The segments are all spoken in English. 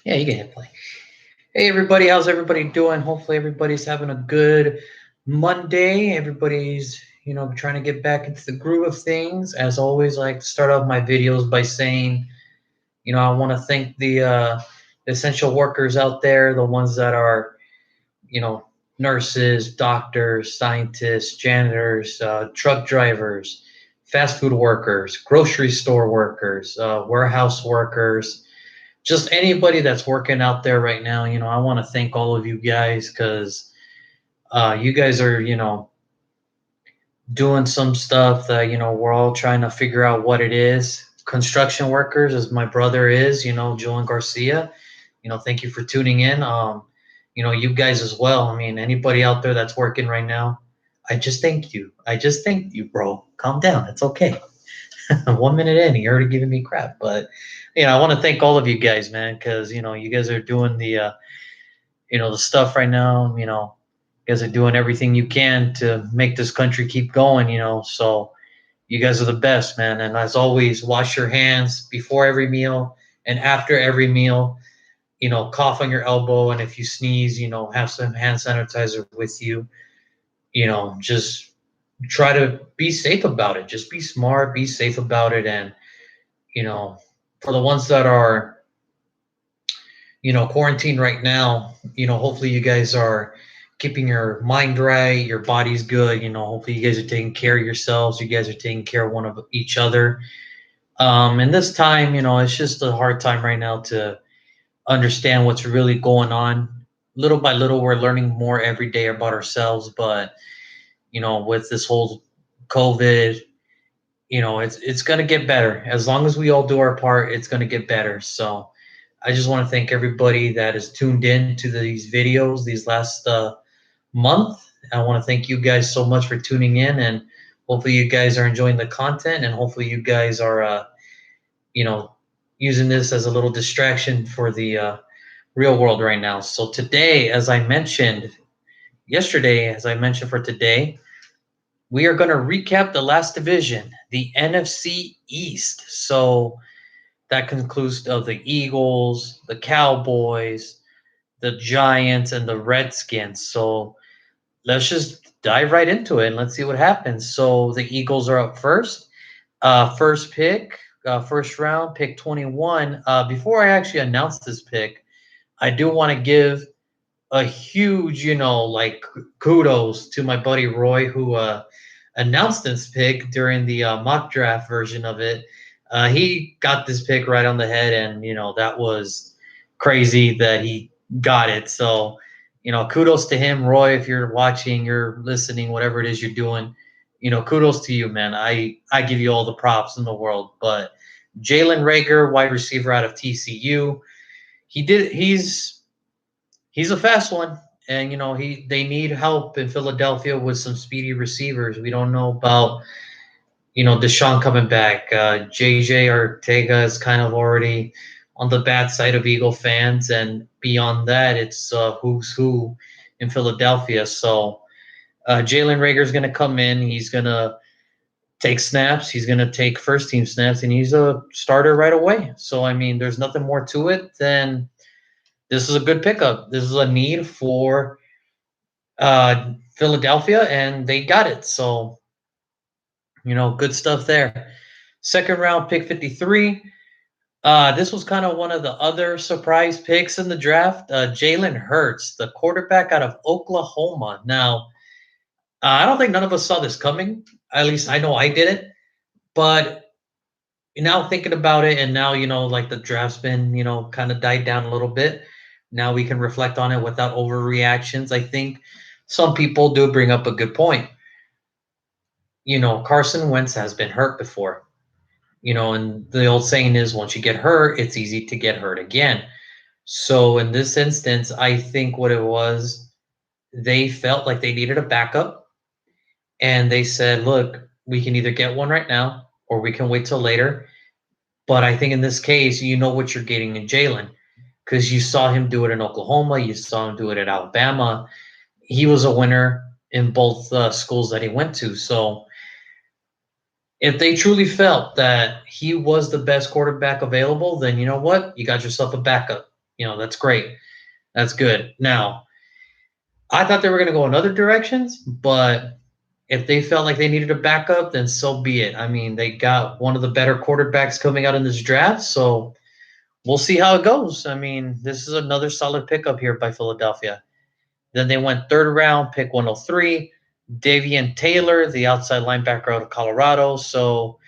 Yeah, you can hit play. Hey, everybody, how's everybody doing? Hopefully, everybody's having a good Monday. Everybody's, trying to get back into the groove of things. As always, I like to start off my videos by saying, I want to thank the essential workers out there, the ones that are, you know, nurses, doctors, scientists, janitors, truck drivers, fast food workers, grocery store workers, warehouse workers, just anybody that's working out there right now. I want to thank all of you guys because you guys are, doing some stuff that, we're all trying to figure out what it is. Construction workers, as my brother is, Julian Garcia, thank you for tuning in. You guys as well. I mean, anybody out there that's working right now, I just thank you. I just thank you, bro. Calm down. It's okay. 1 minute in, you're already giving me crap. But I want to thank all of you guys, man, because you guys are doing the stuff right now. You guys are doing everything you can to make this country keep going. So you guys are the best, man. And as always, wash your hands before every meal and after every meal. Cough on your elbow, and if you sneeze, have some hand sanitizer with you. Just try to be safe about it. Just be smart, be safe about it. And you know, for the ones that are, quarantined right now, hopefully you guys are keeping your mind right, your body's good. Hopefully you guys are taking care of yourselves. You guys are taking care of one of each other. And this time, it's just a hard time right now to understand what's really going on. Little by little, we're learning more every day about ourselves. But with this whole COVID, it's gonna get better. As long as we all do our part, it's gonna get better. So I just want to thank everybody that is tuned in to these videos these last month. I want to thank you guys so much for tuning in, and hopefully you guys are enjoying the content, and hopefully you guys are, you know, using this as a little distraction for the real world right now. So today, as I mentioned yesterday, as I mentioned for today, we are going to recap the last division, the NFC East. So that concludes of the Eagles, the Cowboys, the Giants, and the Redskins. So let's just dive right into it and let's see what happens. So the Eagles are up first. First pick, first round, pick 21. Before I actually announce this pick, I do want to give a huge, kudos to my buddy Roy, who announced this pick during the mock draft version of it. He got this pick right on the head, and that was crazy that he got it. So, kudos to him, Roy. If you're watching, you're listening, whatever it is you're doing, kudos to you, man. I give you all the props in the world. But Jalen Reagor, wide receiver out of TCU, he's a fast one, and they need help in Philadelphia with some speedy receivers. We don't know about Deshaun coming back. JJ Ortega is kind of already on the bad side of Eagle fans, and beyond that, it's who's who in Philadelphia. So Jalen Reagor is going to come in. He's going to take snaps. He's going to take first team snaps, and he's a starter right away. So I mean, there's nothing more to it than this is a good pickup. This is a need for Philadelphia, and they got it. So good stuff there. Second round pick 53. This was kind of one of the other surprise picks in the draft. Jalen Hurts, the quarterback out of Oklahoma. Now, I don't think none of us saw this coming. At least I know I didn't. But now thinking about it, and now, the draft's been, kind of died down a little bit. Now we can reflect on it without overreactions. I think some people do bring up a good point. Carson Wentz has been hurt before. And the old saying is once you get hurt, it's easy to get hurt again. So in this instance, I think what it was, they felt like they needed a backup. And they said, look, we can either get one right now or we can wait till later. But I think in this case, you know what you're getting in Jalen, because you saw him do it in Oklahoma. You saw him do it at Alabama. He was a winner in both schools that he went to. So If they truly felt that he was the best quarterback available, then you know what? You got yourself a backup. That's great. That's good. Now, I thought they were going to go in other directions, but if they felt like they needed a backup, then so be it. I mean, they got one of the better quarterbacks coming out in this draft, so we'll see how it goes. I mean, this is another solid pickup here by Philadelphia. Then they went third round, pick 103, Davian Taylor, the outside linebacker out of Colorado. So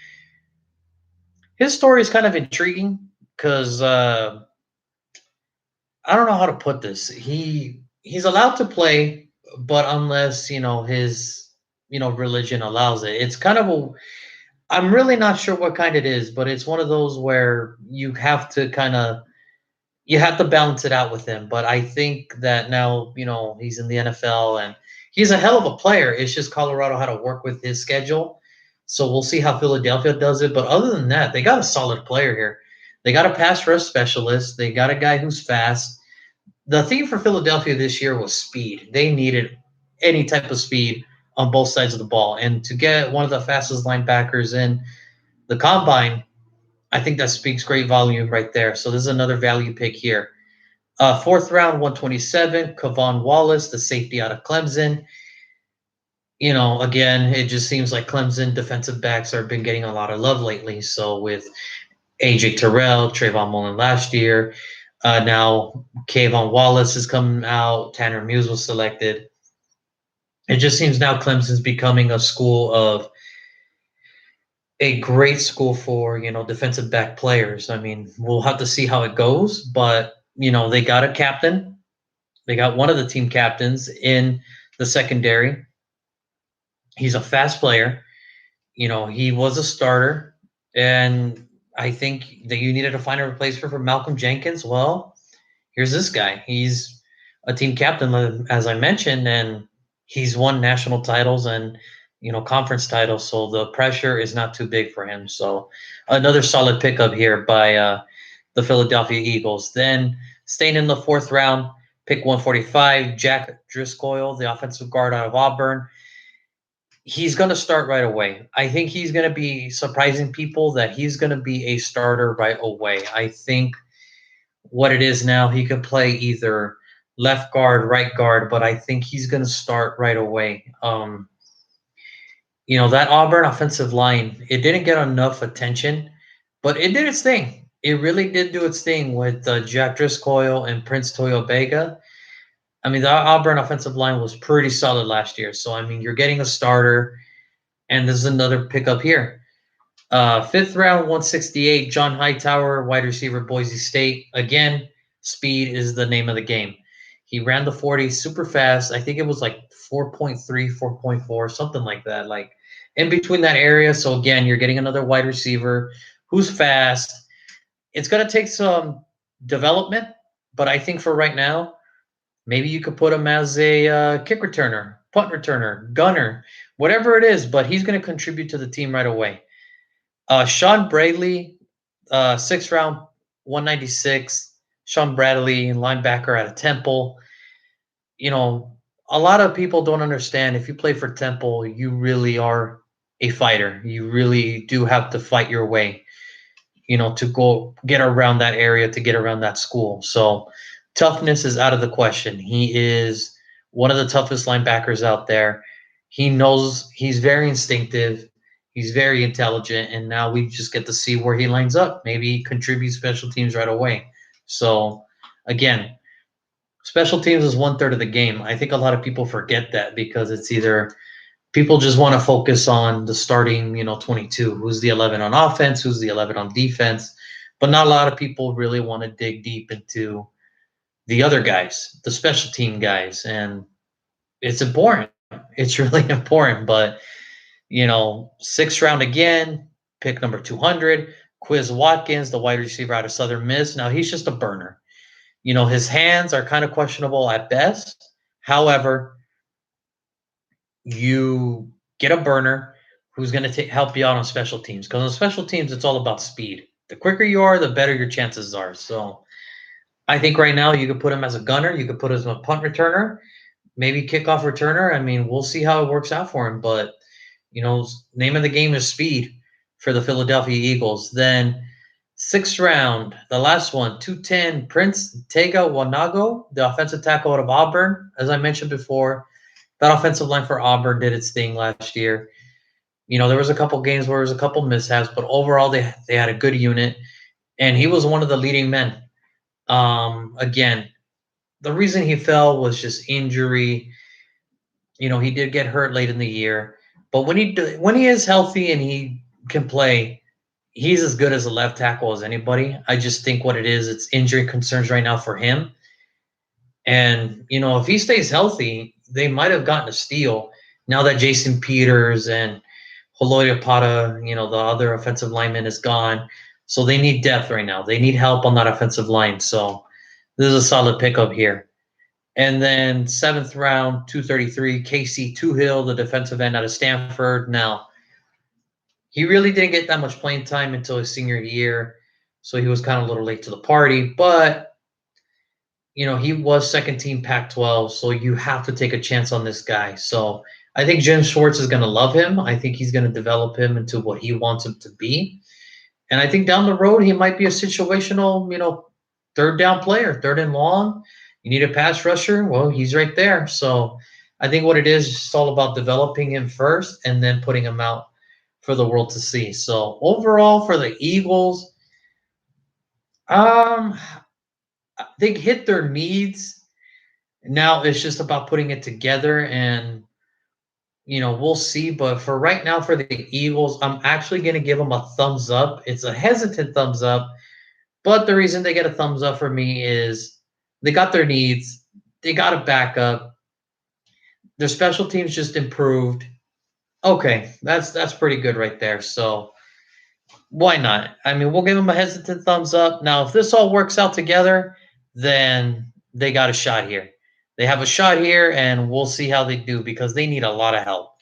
his story is kind of intriguing because I don't know how to put this. He's allowed to play, but unless his religion allows it. It's kind of a I'm really not sure what kind it is, but it's one of those where you have to balance it out with him. But I think that now, he's in the NFL and he's a hell of a player. It's just Colorado had to work with his schedule. So we'll see how Philadelphia does it. But other than that, they got a solid player here. They got a pass rush specialist. They got a guy who's fast. The theme for Philadelphia this year was speed. They needed any type of speed on both sides of the ball. And to get one of the fastest linebackers in the combine, I think that speaks great volume right there. So this is another value pick here. Fourth round, 127, Kavon Wallace, the safety out of Clemson. Again, it just seems like Clemson defensive backs have been getting a lot of love lately. So with AJ Terrell, Trayvon Mullen last year, now Kavon Wallace is coming out. Tanner Muse was selected. It just seems now Clemson's becoming a great school for defensive back players. I mean, we'll have to see how it goes, but they got a captain. They got one of the team captains in the secondary. He's a fast player. He was a starter, and I think that you needed to find a replacement for Malcolm Jenkins. Well, here's this guy. He's a team captain, as I mentioned, and he's won national titles and conference titles, so the pressure is not too big for him. So another solid pickup here by the Philadelphia Eagles. Then staying in the fourth round, pick 145, Jack Driscoll, the offensive guard out of Auburn. He's going to start right away. I think he's going to be surprising people that he's going to be a starter right away. I think what it is now, he could play either left guard, right guard, but I think he's going to start right away. That Auburn offensive line, it didn't get enough attention, but it did its thing. It really did do its thing with Jack Driscoll and Prince Toyobega. I mean, the Auburn offensive line was pretty solid last year. So, I mean, you're getting a starter, and this is another pickup here. Fifth round, 168, John Hightower, wide receiver, Boise State. Again, speed is the name of the game. He ran the 40 super fast. I think it was like 4.3, 4.4, something like that, like in between that area. So, again, you're getting another wide receiver who's fast. It's going to take some development, but I think for right now, maybe you could put him as a kick returner, punt returner, gunner, whatever it is, but he's going to contribute to the team right away. Sean Bradley, sixth round, 196. Sean Bradley, linebacker out of Temple. A lot of people don't understand if you play for Temple, you really are a fighter. You really do have to fight your way, to go get around that area, to get around that school. So toughness is out of the question. He is one of the toughest linebackers out there. He knows he's very instinctive. He's very intelligent, and now we just get to see where he lines up. Maybe he contributes special teams right away. So, again, special teams is 1/3 of the game. I think a lot of people forget that because it's either people just want to focus on the starting, 22. Who's the 11 on offense? Who's the 11 on defense? But not a lot of people really want to dig deep into the other guys, the special team guys. And it's important. It's really important. But sixth round again, pick number 200, Quiz Watkins, the wide receiver out of Southern Miss. Now, he's just a burner. His hands are kind of questionable at best. However, you get a burner who's going to help you out on special teams. Because on special teams, it's all about speed. The quicker you are, the better your chances are. So I think right now you could put him as a gunner. You could put him as a punt returner, maybe kickoff returner. I mean, we'll see how it works out for him. But name of the game is speed. for the Philadelphia Eagles. Then sixth round, the last one, 210, Prince Tega Wanago, the offensive tackle out of Auburn. As I mentioned before, that offensive line for Auburn did its thing last year. There was a couple games where there was a couple mishaps, but overall they had a good unit, and he was one of the leading men. Again, the reason he fell was just injury. He did get hurt late in the year, but when he is healthy and he can play, he's as good as a left tackle as anybody. I just think what it is, it's injury concerns right now for him. And if he stays healthy, they might have gotten a steal now that Jason Peters and Holoya Pata, the other offensive lineman, is gone. So they need depth right now. They need help on that offensive line. So this is a solid pickup here. And then seventh round, 233, Casey Toohill, the defensive end out of Stanford. Now, he really didn't get that much playing time until his senior year, so he was kind of a little late to the party. But, he was second team Pac-12, so you have to take a chance on this guy. So I think Jim Schwartz is going to love him. I think he's going to develop him into what he wants him to be. And I think down the road, he might be a situational, third down player, third and long. You need a pass rusher. Well, he's right there. So I think what it is, it's all about developing him first and then putting him out for the world to see. So overall, for the Eagles, they hit their needs. Now it's just about putting it together, and we'll see. But for right now, for the Eagles, I'm actually going to give them a thumbs up. It's a hesitant thumbs up, but the reason they get a thumbs up for me is they got their needs. They got a backup. Their special teams just improved. Okay, that's pretty good right there. So why not? I mean, we'll give them a hesitant thumbs up. Now, if this all works out together, then they got a shot here. They have a shot here, and we'll see how they do because they need a lot of help,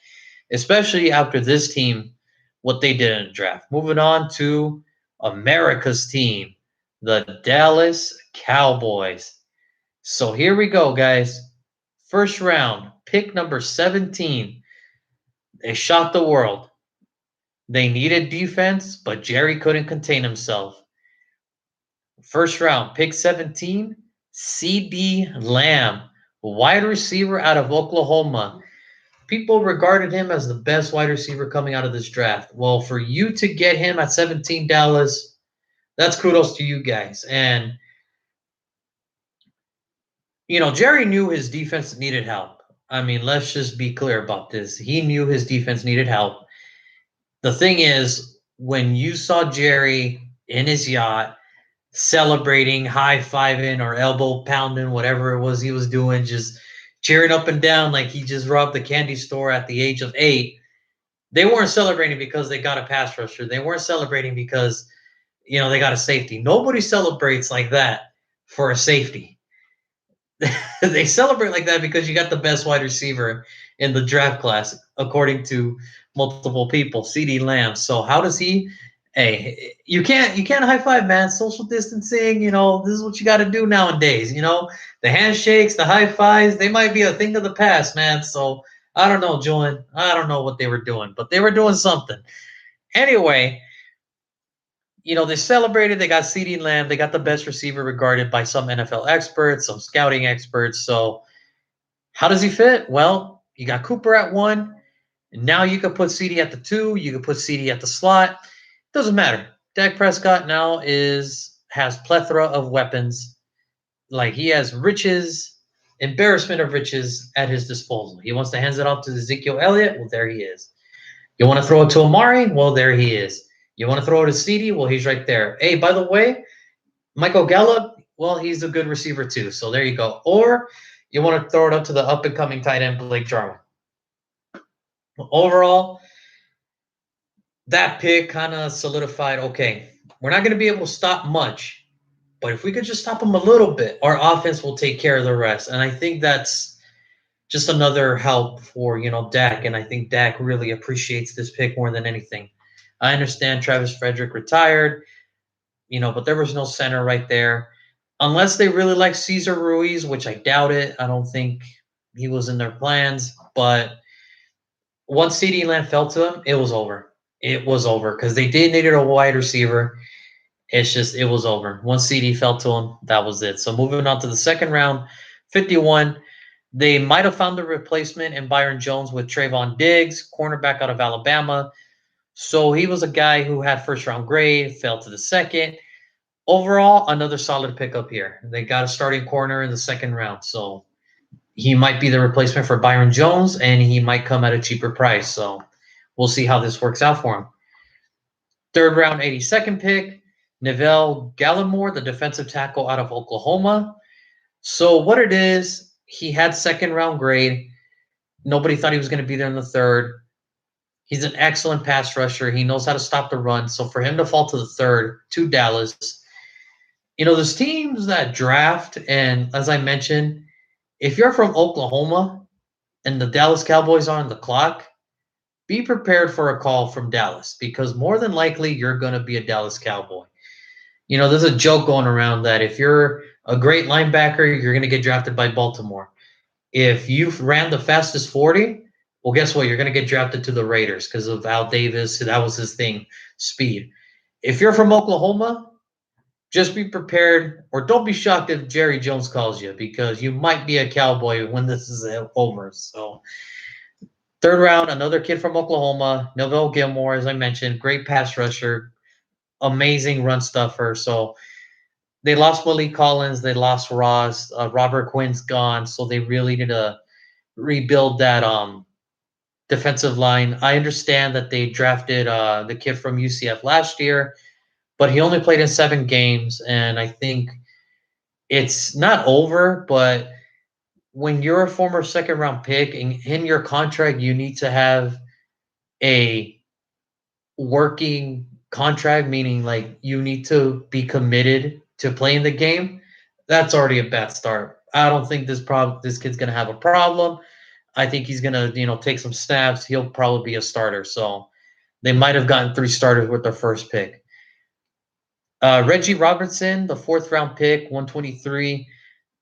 especially after this team, what they did in the draft. Moving on to America's team, the Dallas Cowboys. So here we go, guys. First round, pick number 17. They shocked the world. They needed defense, but Jerry couldn't contain himself. First round, pick 17, CeeDee Lamb, wide receiver out of Oklahoma. People regarded him as the best wide receiver coming out of this draft. Well, for you to get him at 17, Dallas, that's kudos to you guys. And, Jerry knew his defense needed help. I mean, let's just be clear about this. He knew his defense needed help. The thing is, when you saw Jerry in his yacht celebrating, high-fiving or elbow pounding, whatever it was he was doing, just cheering up and down like he just robbed the candy store at the age of 8, they weren't celebrating because they got a pass rusher. They weren't celebrating because, they got a safety. Nobody celebrates like that for a safety. They celebrate like that because you got the best wide receiver in the draft class, according to multiple people, CeeDee Lamb. So how does he? Hey, you can't high five, man. Social distancing, this is what you got to do nowadays. The handshakes, the high fives, they might be a thing of the past, man. So I don't know, Julian. I don't know what they were doing, but they were doing something. Anyway, they celebrated. They got CeeDee Lamb. They got the best receiver regarded by some NFL experts, some scouting experts. So how does he fit? Well, you got Cooper at 1. And now you can put CeeDee at the 2. You can put CeeDee at the slot. Doesn't matter. Dak Prescott now has plethora of weapons. Like, he has riches, embarrassment of riches at his disposal. He wants to hand it off to Ezekiel Elliott. Well, there he is. You want to throw it to Amari? Well, there he is. You want to throw it to CeeDee? Well, he's right there. Hey, by the way, Michael Gallup, well, he's a good receiver too. So there you go. Or you want to throw it up to the up-and-coming tight end, Blake Jarwin. Overall, that pick kind of solidified, okay, we're not going to be able to stop much, but if we could just stop them a little bit, our offense will take care of the rest. And I think that's just another help for, Dak. And I think Dak really appreciates this pick more than anything. I understand Travis Frederick retired, but there was no center right there. Unless they really like Cesar Ruiz, which I doubt it. I don't think he was in their plans. But once CeeDee Lamb fell to him, it was over. it was over because they did needed a wide receiver. It's just it was over. Once CD fell to him, that was it. So moving on to the second round, 51. They might have found a replacement in Byron Jones with Trayvon Diggs, cornerback out of Alabama. So he was a guy who had first round grade, fell to the second. Overall, another solid pickup here. They got a starting corner in the second round. So he might be the replacement for Byron Jones, and he might come at a cheaper price. So we'll see how this works out for him. Third round, 82nd pick, Neville Gallimore, the defensive tackle out of Oklahoma. So what it is, he had second round grade. Nobody thought he was going to be there in the third. He's an excellent pass rusher. He knows how to stop the run. So for him to fall to the third to Dallas, there's teams that draft, and as I mentioned, if you're from Oklahoma and the Dallas Cowboys are on the clock, be prepared for a call from Dallas because more than likely you're going to be a Dallas Cowboy. There's a joke going around that if you're a great linebacker, you're going to get drafted by Baltimore. If you ran the fastest 40, well, guess what? You're going to get drafted to the Raiders because of Al Davis. That was his thing, speed. If you're from Oklahoma, just be prepared or don't be shocked if Jerry Jones calls you because you might be a Cowboy when this is over. So, third round, another kid from Oklahoma, Neville Gilmore, as I mentioned, great pass rusher, amazing run stuffer. So, they lost Malik Collins, they lost Ross, Robert Quinn's gone, so they really need to rebuild that defensive line. I understand that they drafted the kid from UCF last year, but he only played in 7 games, and I think it's not over, but when you're a former second round pick and in your contract, you need to have a working contract, meaning like you need to be committed to playing the game. That's already a bad start. I don't think this kid's gonna have a problem. I think he's gonna take some snaps. He'll probably be a starter. So they might have gotten 3 starters with their first pick. Reggie Robertson, the 4th round pick, 123,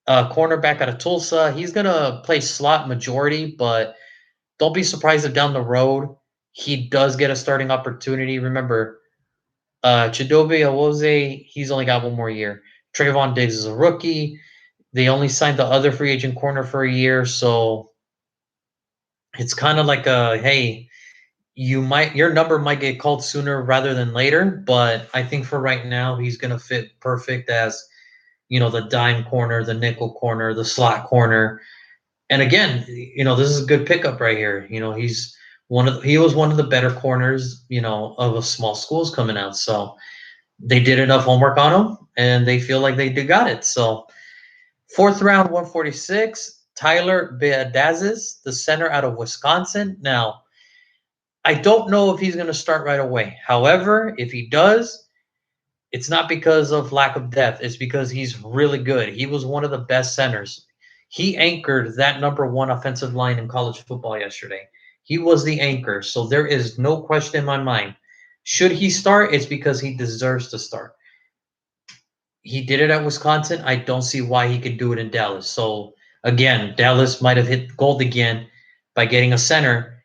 cornerback out of Tulsa. He's gonna play slot majority, but don't be surprised if down the road he does get a starting opportunity. Remember, Chidobe Awose, he's only got 1 more year. Trayvon Diggs is a rookie. They only signed the other free agent corner for a year, so it's kind of like hey, your number might get called sooner rather than later, but I think for right now he's gonna fit perfect as the dime corner, the nickel corner, the slot corner. And again, this is a good pickup right here. He was one of the better corners, of a small schools coming out. So they did enough homework on him and they feel like they got it. So 4th round, 146, Tyler Beadazes, the center out of Wisconsin. Now, I don't know if he's going to start right away. However, if he does, it's not because of lack of depth. It's because he's really good. He was one of the best centers. He anchored that number 1 offensive line in college football yesterday. He was the anchor. So there is no question in my mind. Should he start? It's because he deserves to start. He did it at Wisconsin. I don't see why he could do it in Dallas. So again, Dallas might have hit gold again by getting a center.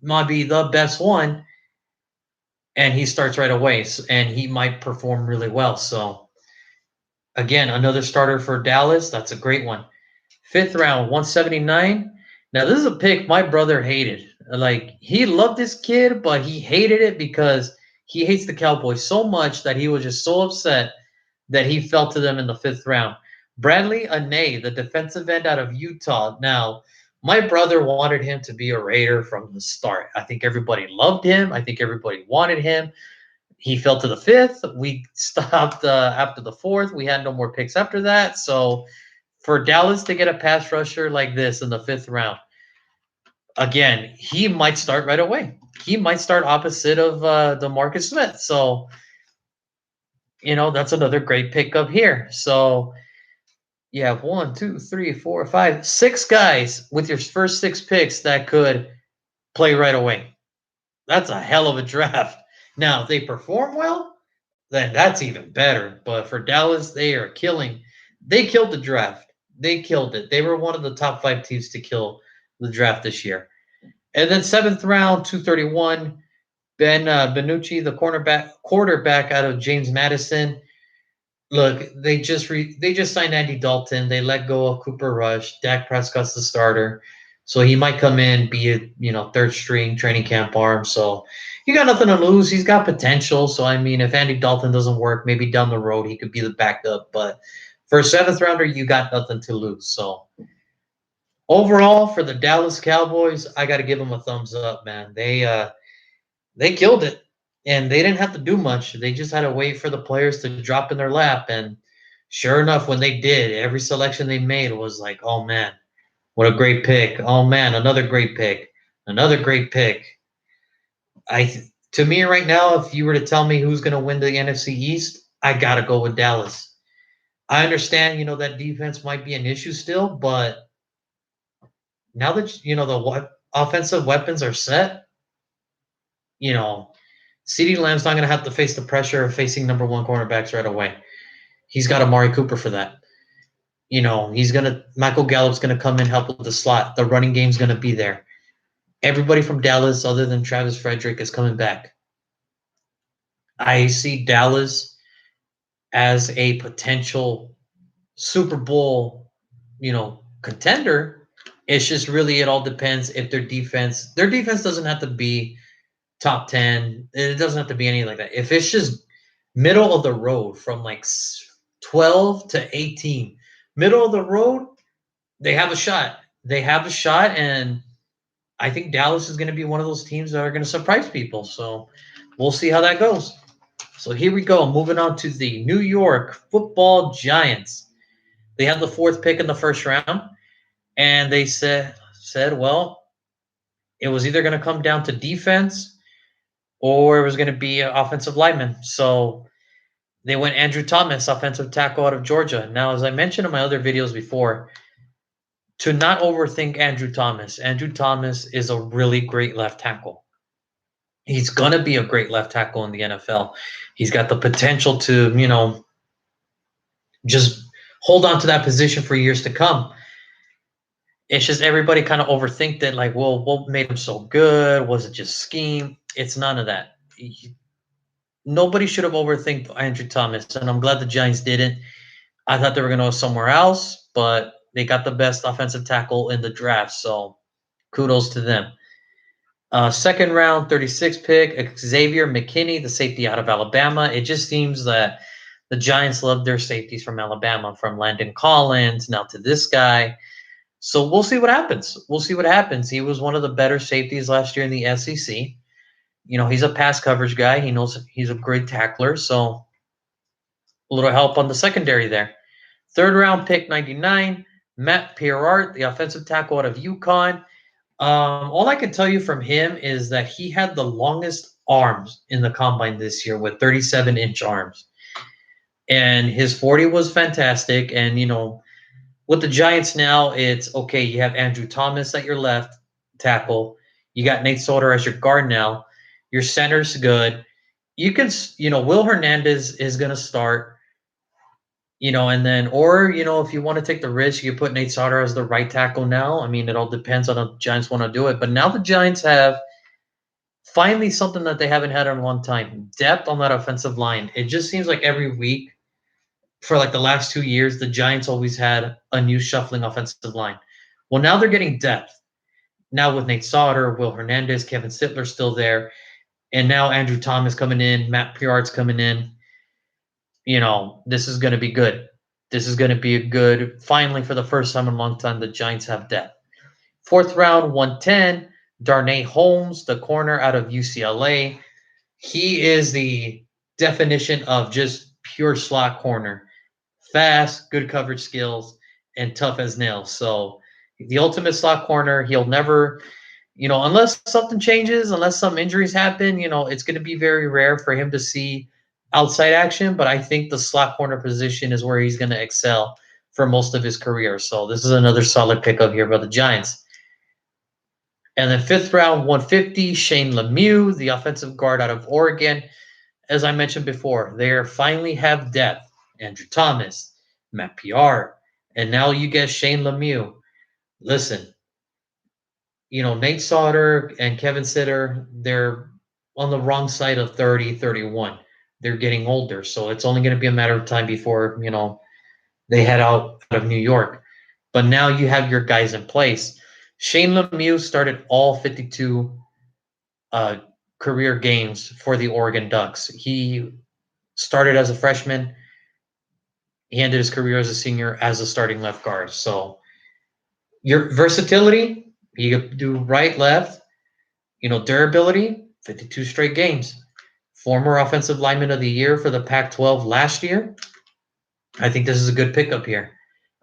Might be the best one, and he starts right away, and he might perform really well. So again, another starter for Dallas. That's a great one. 5th round, 179. Now this is a pick my brother hated. Like he loved this kid, but he hated it because he hates the Cowboys so much that he was just so upset that he fell to them in the 5th round. Bradley Anae, the defensive end out of Utah. Now, my brother wanted him to be a Raider from the start. I think everybody loved him. I think everybody wanted him. He fell to the 5th. We stopped after the 4th. We had no more picks after that. So for Dallas to get a pass rusher like this in the 5th round, again, he might start right away. He might start opposite of DeMarcus Smith. So, that's another great pickup here. So you have 1, 2, 3, 4, 5, 6 guys with your first 6 picks that could play right away. That's a hell of a draft. Now, if they perform well, then that's even better. But for Dallas, they are killing. They killed the draft. They killed it. They were one of the top 5 teams to kill the draft this year. And then 7th round, 231, Ben Benucci, the quarterback out of James Madison. Look, they just signed Andy Dalton. They let go of Cooper Rush. Dak Prescott's the starter, so he might come in, be a third string training camp arm. So he got nothing to lose. He's got potential. So I mean, if Andy Dalton doesn't work, maybe down the road he could be the backup. But for a seventh rounder, you got nothing to lose. So overall, for the Dallas Cowboys, I got to give them a thumbs up, man. They killed it, and they didn't have to do much. They just had to wait for the players to drop in their lap, and sure enough, when they did, every selection they made was like, oh man, what a great pick! Oh man, another great pick, another great pick. To me right now, if you were to tell me who's going to win the NFC East, I gotta go with Dallas. I understand, that defense might be an issue still, but now that the offensive weapons are set, you know, CeeDee Lamb's not going to have to face the pressure of facing number one cornerbacks right away. He's got Amari Cooper for that. Michael Gallup's going to come in, help with the slot. The running game's going to be there. Everybody from Dallas, other than Travis Frederick, is coming back. I see Dallas as a potential Super Bowl, contender. It's just really, it all depends if their defense doesn't have to be top 10. It doesn't have to be anything like that. If it's just middle of the road from like 12 to 18, middle of the road, they have a shot. They have a shot, and I think Dallas is going to be one of those teams that are going to surprise people. So we'll see how that goes. So here we go. Moving on to the New York Football Giants. They had the fourth pick in the first round, and they said, well, it was either going to come down to defense or it was going to be an offensive lineman. So they went Andrew Thomas, offensive tackle out of Georgia. Now, as I mentioned in my other videos before, to not overthink Andrew Thomas. Andrew Thomas is a really great left tackle. He's going to be a great left tackle in the NFL. He's got the potential to, just hold on to that position for years to come. It's just everybody kind of overthinked it, like, well, what made him so good? Was it just scheme? It's none of that. Nobody should have overthinked Andrew Thomas, and I'm glad the Giants didn't. I thought they were going to go somewhere else, but they got the best offensive tackle in the draft, so kudos to them. Second round, 36th pick, Xavier McKinney, the safety out of Alabama. It just seems that the Giants love their safeties from Alabama, from Landon Collins now to this guy. So we'll see what happens. He was one of the better safeties last year in the SEC. He's a pass coverage guy. He knows he's a great tackler, so a little help on the secondary there. Third round pick, 99, Matt Pierart, the offensive tackle out of UConn. All I can tell you from him is that he had the longest arms in the combine this year with 37-inch arms. And his 40 was fantastic. And, with the Giants now, it's okay. You have Andrew Thomas at your left tackle. You got Nate Solder as your guard now. Your center's good. You can, Will Hernandez is going to start. And then, or, if you want to take the risk, you put Nate Solder as the right tackle now. I mean, it all depends on how the Giants want to do it. But now the Giants have finally something that they haven't had in a long time, depth on that offensive line. It just seems like every week for like the last 2 years, the Giants always had a new shuffling offensive line. Well, now they're getting depth. Now with Nate Solder, Will Hernandez, Kevin Sittler still there, and now Andrew Thomas coming in, Matt Pierart's coming in. This is going to be good. This is going to be a good, finally, for the first time in a long time, the Giants have depth. Fourth round, 110, Darnay Holmes, the corner out of UCLA. He is the definition of just pure slot corner. Fast, good coverage skills, and tough as nails. So the ultimate slot corner, he'll never, unless something changes, unless some injuries happen, it's going to be very rare for him to see outside action, but I think the slot corner position is where he's going to excel for most of his career. So this is another solid pickup here by the Giants. And then fifth round, 150, Shane Lemieux, the offensive guard out of Oregon. As I mentioned before, they finally have depth. Andrew Thomas, Matt Pierart, and now you get Shane Lemieux. Listen, Nate Solder and Kevin Sitter, they're on the wrong side of 30, 31. They're getting older, so it's only going to be a matter of time before, they head out of New York. But now you have your guys in place. Shane Lemieux started all 52 uh, career games for the Oregon Ducks. He started as a freshman. He ended his career as a senior as a starting left guard. So your versatility, you could do right, left, durability, 52 straight games. Former offensive lineman of the year for the Pac-12 last year. I think this is a good pickup here.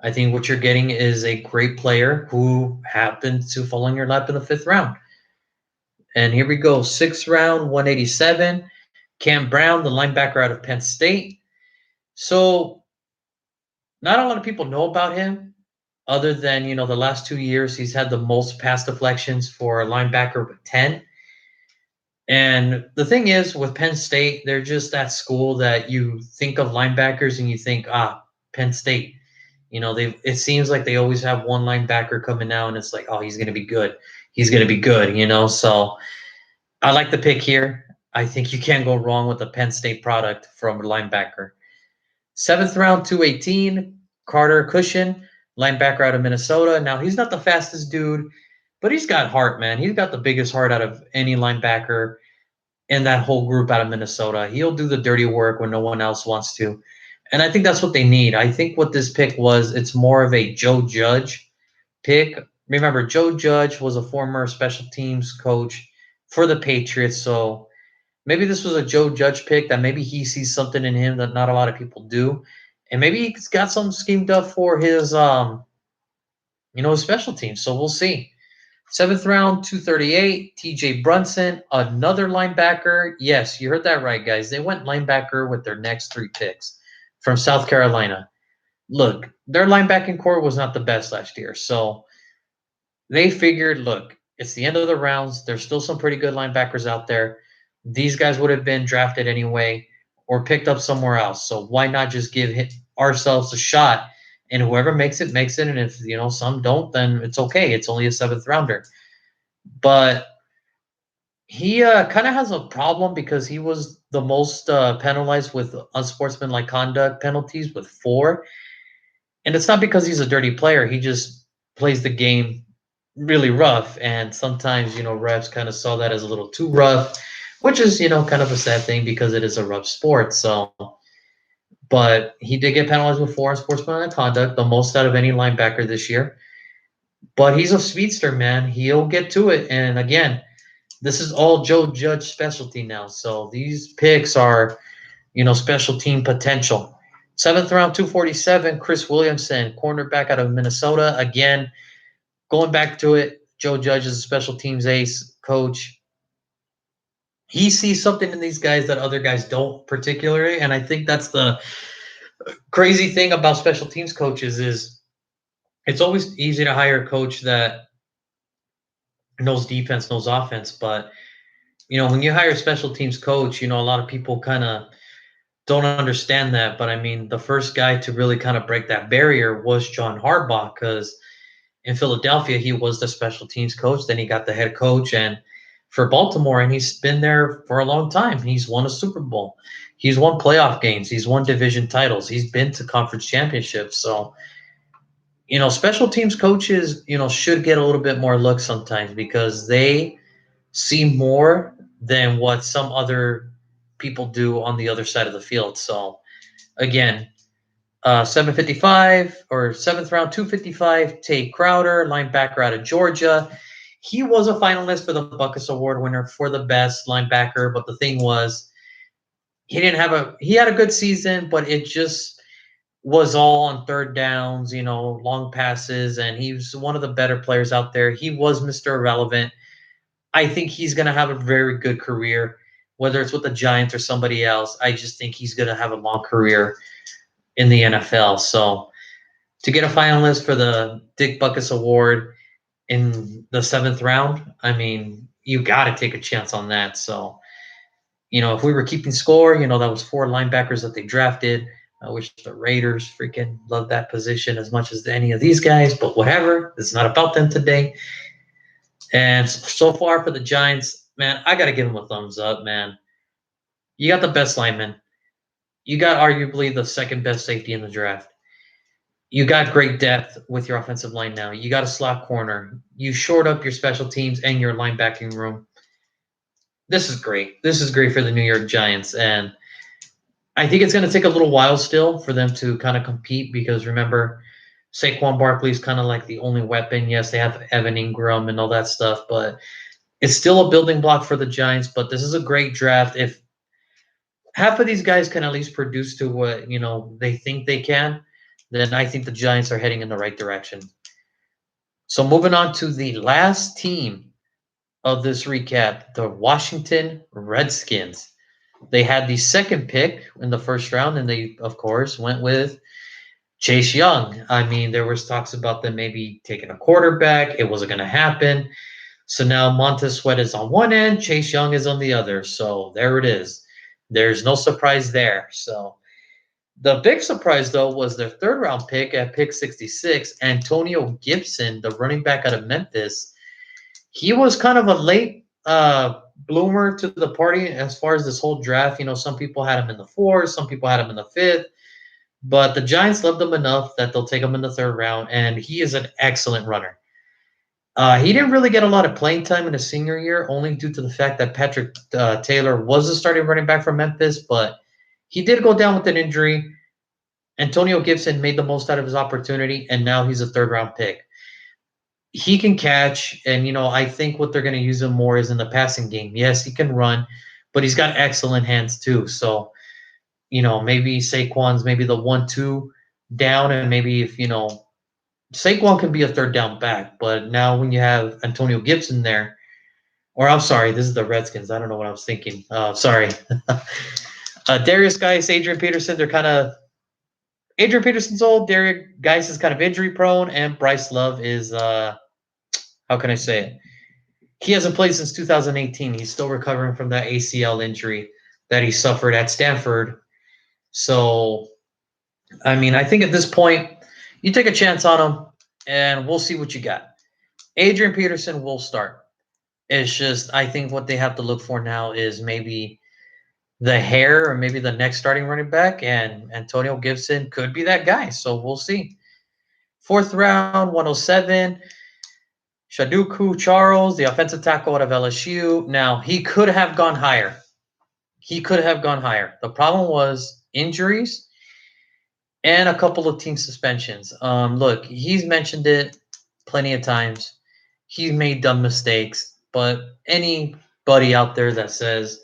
I think what you're getting is a great player who happened to fall in your lap in the 5th round. And here we go, 6th round, 187. Cam Brown, the linebacker out of Penn State. So not a lot of people know about him other than, the last 2 years he's had the most pass deflections for a linebacker with 10. And the thing is, with Penn State, they're just that school that you think of linebackers and you think, Penn State. It seems like they always have one linebacker coming out, and it's like, oh, he's going to be good. He's going to be good. So I like the pick here. I think you can't go wrong with a Penn State product from a linebacker. 7th round, 218, Carter Cushion, linebacker out of Minnesota. Now, he's not the fastest dude, but he's got heart, man. He's got the biggest heart out of any linebacker in that whole group out of Minnesota. He'll do the dirty work when no one else wants to. And I think that's what they need. I think what this pick was, it's more of a Joe Judge pick. Remember, Joe Judge was a former special teams coach for the Patriots. So maybe this was a Joe Judge pick that maybe he sees something in him that not a lot of people do. And maybe he's got something schemed up for his special teams. So we'll see. 7th round, 238, TJ Brunson, another linebacker. Yes, you heard that right, guys. They went linebacker with their next 3 picks from South Carolina. Look, their linebacking core was not the best last year. So they figured, look, it's the end of the rounds. There's still some pretty good linebackers out there. These guys would have been drafted anyway or picked up somewhere else. So why not just give ourselves a shot? And whoever makes it, makes it. And if, some don't, then it's okay. It's only a 7th rounder. But he kind of has a problem because he was the most penalized with unsportsmanlike conduct penalties with 4. And it's not because he's a dirty player. He just plays the game really rough. And sometimes, refs kind of saw that as a little too rough, which is, kind of a sad thing because it is a rough sport. So, but he did get penalized with 4 unsportsmanlike conduct, the most out of any linebacker this year. But he's a speedster, man. He'll get to it. And again, this is all Joe Judge specialty now. So these picks are, special team potential. 7th round, 247, Chris Williamson, cornerback out of Minnesota. Again, going back to it, Joe Judge is a special teams ace coach. He sees something in these guys that other guys don't particularly. And I think that's the crazy thing about special teams coaches is it's always easy to hire a coach that knows defense, knows offense. But, when you hire a special teams coach, a lot of people kind of don't understand that. But I mean, the first guy to really kind of break that barrier was John Harbaugh, because in Philadelphia, he was the special teams coach. Then he got the head coach and for Baltimore, and he's been there for a long time. He's won a Super Bowl. He's won playoff games. He's won division titles. He's been to conference championships. So, special teams coaches, should get a little bit more look sometimes because they see more than what some other people do on the other side of the field. So, again, 755 or 7th round, 255, Tate Crowder, linebacker out of Georgia. He was a finalist for the Buckus Award winner for the best linebacker, but the thing was, he had a good season, but it just was all on 3rd downs, long passes, and he was one of the better players out there. He was Mr. Irrelevant. I think he's going to have a very good career, whether it's with the Giants or somebody else. I just think he's going to have a long career in the NFL. So to get a finalist for the Dick Buckus Award in the 7th round, I mean, you got to take a chance on that. So, if we were keeping score, that was 4 linebackers that they drafted. I wish the Raiders freaking loved that position as much as any of these guys, but whatever. It's not about them today. And so far for the Giants, man, I got to give him a thumbs up, man. You got the best lineman. You got arguably the second best safety in the draft. You got great depth with your offensive line now. You got a slot corner. You shored up your special teams and your linebacking room. This is great. This is great for the New York Giants. And I think it's going to take a little while still for them to kind of compete because remember, Saquon Barkley is kind of like the only weapon. Yes, they have Evan Ingram and all that stuff, but it's still a building block for the Giants. But this is a great draft. If half of these guys can at least produce to what they think they can, then I think the Giants are heading in the right direction. So moving on to the last team of this recap, the Washington Redskins. They had the second pick in the first round, and they, of course, went with Chase Young. I mean, there was talks about them maybe taking a quarterback. It wasn't going to happen. So now Montez Sweat is on one end, Chase Young is on the other. So there it is. There's no surprise there. So the big surprise, though, was their third round pick at pick 66, Antonio Gibson, the running back out of Memphis. He was kind of a late bloomer to the party as far as this whole draft. Some people had him in the fourth, some people had him in the fifth, but the Giants loved him enough that they'll take him in the third round, and he is an excellent runner. He didn't really get a lot of playing time in his senior year, only due to the fact that Patrick Taylor was the starting running back for Memphis, but he did go down with an injury. Antonio Gibson made the most out of his opportunity, and now he's a third-round pick. He can catch, and I think what they're going to use him more is in the passing game. Yes, he can run, but he's got excellent hands too. So, maybe Saquon's maybe the 1-2 down, and maybe if Saquon can be a third down back, but now when you have Antonio Gibson there, or I'm sorry, this is the Redskins. I don't know what I was thinking. Sorry. Darius Geis, Adrian Peterson, they're kind of Adrian Peterson's old. Darius Geis is kind of injury prone, and Bryce Love is how can I say it? He hasn't played since 2018. He's still recovering from that ACL injury that he suffered at Stanford. So, I mean, I think at this point, you take a chance on him, and we'll see what you got. Adrian Peterson will start. It's just, I think what they have to look for now is maybe the hair or maybe the next starting running back, and Antonio Gibson could be that guy. So we'll see. Fourth round, 107. Shaduku Charles, the offensive tackle out of LSU. Now, he could have gone higher. The problem was injuries and a couple of team suspensions. Look, he's mentioned it plenty of times. He's made dumb mistakes, but anybody out there that says,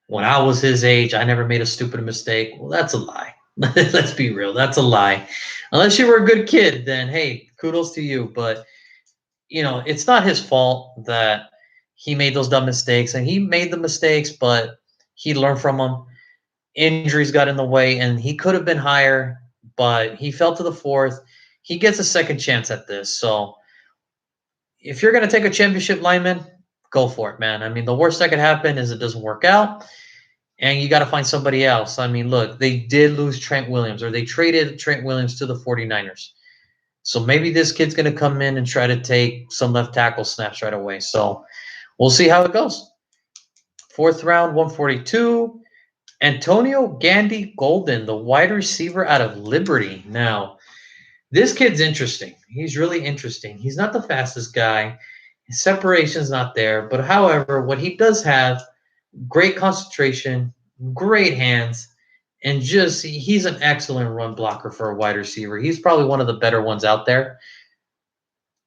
when I was his age, I never made a stupid mistake, well, that's a lie. Let's be real. That's a lie. Unless you were a good kid, then, hey, kudos to you. But, it's not his fault that he made those dumb mistakes. And he made the mistakes, but he learned from them. Injuries got in the way, and he could have been higher, but he fell to the fourth. He gets a second chance at this. So if you're going to take a championship lineman, go for it, man. I mean, the worst that could happen is it doesn't work out, and you got to find somebody else. I mean, look, they did lose Trent Williams, or they traded Trent Williams to the 49ers. So maybe this kid's going to come in and try to take some left tackle snaps right away. So we'll see how it goes. Fourth round, 142. Antonio Gandy Golden, the wide receiver out of Liberty. Now, this kid's interesting. He's really interesting. He's not the fastest guy. His separation's not there. But however, what he does have, great concentration, great hands, and just he's an excellent run blocker for a wide receiver. He's probably one of the better ones out there.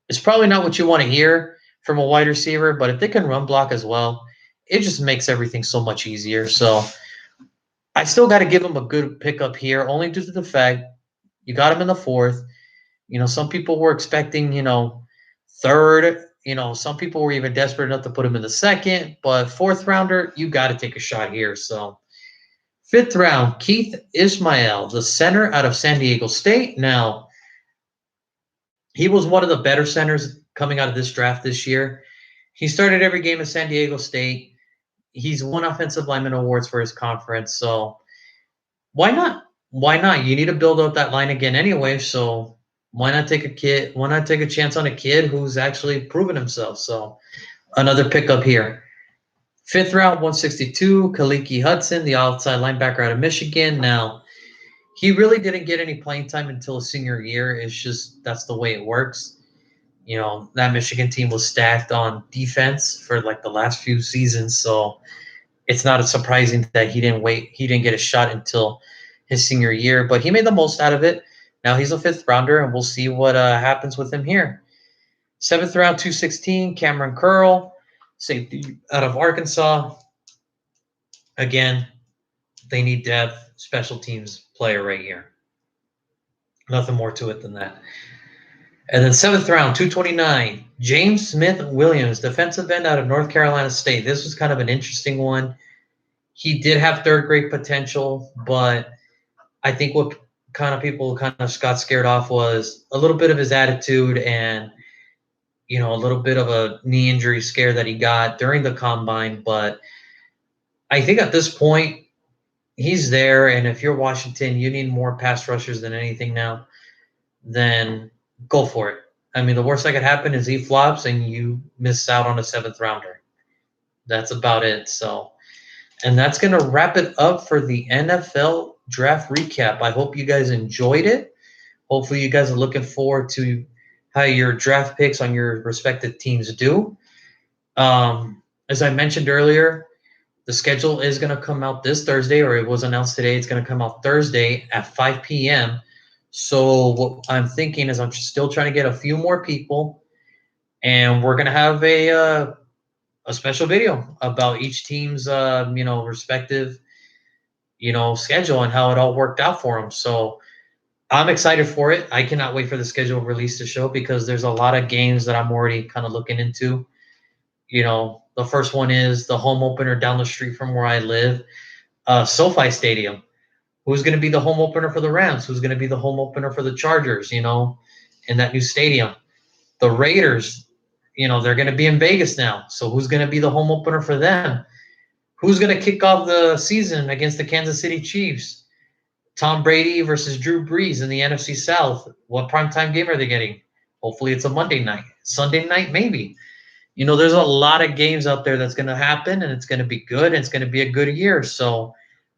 It's probably not what you want to hear from a wide receiver, but if they can run block as well, it just makes everything so much easier. So I still got to give him a good pickup here, only due to the fact you got him in the fourth. Some people were expecting, third. Some people were even desperate enough to put him in the second. But fourth rounder, you got to take a shot here. So fifth round, Keith Ismail, the center out of San Diego State. Now, he was one of the better centers coming out of this draft this year. He started every game at San Diego State. He's won offensive lineman awards for his conference. So why not? Why not? You need to build up that line again anyway. So why not take a kid? Why not take a chance on a kid who's actually proven himself? So another pickup here. Fifth round, 162, Kaliki Hudson, the outside linebacker out of Michigan. Now, he really didn't get any playing time until his senior year. It's just that's the way it works. You know, that Michigan team was stacked on defense for like the last few seasons, so it's not surprising that he didn't get a shot until his senior year, but he made the most out of it. Now he's a fifth rounder, and we'll see what happens with him here. Seventh round, 216, Cameron Curl, safety out of Arkansas. Again, they need depth, special teams player right here. Nothing more to it than that. And then seventh round, 229, James Smith Williams, defensive end out of North Carolina State. This was kind of an interesting one. He did have third grade potential, but I think what kind of people kind of got scared off was a little bit of his attitude and, you know, a little bit of a knee injury scare that he got during the combine. But I think at this point, he's there. And if you're Washington, you need more pass rushers than anything now, then go for it. I mean, the worst that could happen is he flops and you miss out on a seventh rounder. That's about it. So, and that's going to wrap it up for the NFL draft recap. I hope you guys enjoyed it. Hopefully, you guys are looking forward to how your draft picks on your respective teams do. As I mentioned earlier, the schedule is going to come out this Thursday, or it was announced today. It's going to come out Thursday at 5 p.m. So what I'm thinking is I'm still trying to get a few more people, and we're going to have a special video about each team's respective schedule and how it all worked out for them. So I'm excited for it. I cannot wait for the schedule release to show because there's a lot of games that I'm already kind of looking into. You know, the first one is the home opener down the street from where I live, SoFi Stadium. Who's going to be the home opener for the Rams? Who's going to be the home opener for the Chargers, in that new stadium? The Raiders, they're going to be in Vegas now. So who's going to be the home opener for them? Who's going to kick off the season against the Kansas City Chiefs? Tom Brady versus Drew Brees in the NFC South. What primetime game are they getting? Hopefully it's a Monday night. Sunday night, maybe. There's a lot of games out there that's going to happen, and it's going to be good, and it's going to be a good year. So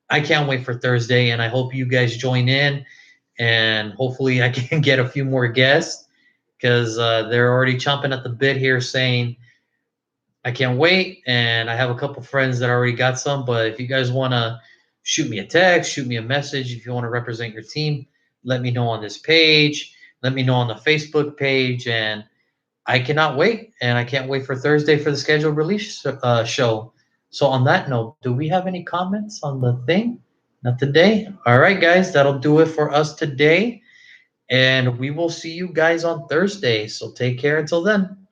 I can't wait for Thursday, and I hope you guys join in, and hopefully I can get a few more guests because they're already chomping at the bit here saying, I can't wait, and I have a couple friends that already got some, but if you guys want to shoot me a text, shoot me a message, if you want to represent your team, let me know on this page, let me know on the Facebook page, and I cannot wait, and I can't wait for Thursday for the scheduled release show. So on that note, do we have any comments on the thing? Not today. All right, guys, that'll do it for us today, and we will see you guys on Thursday. So take care until then.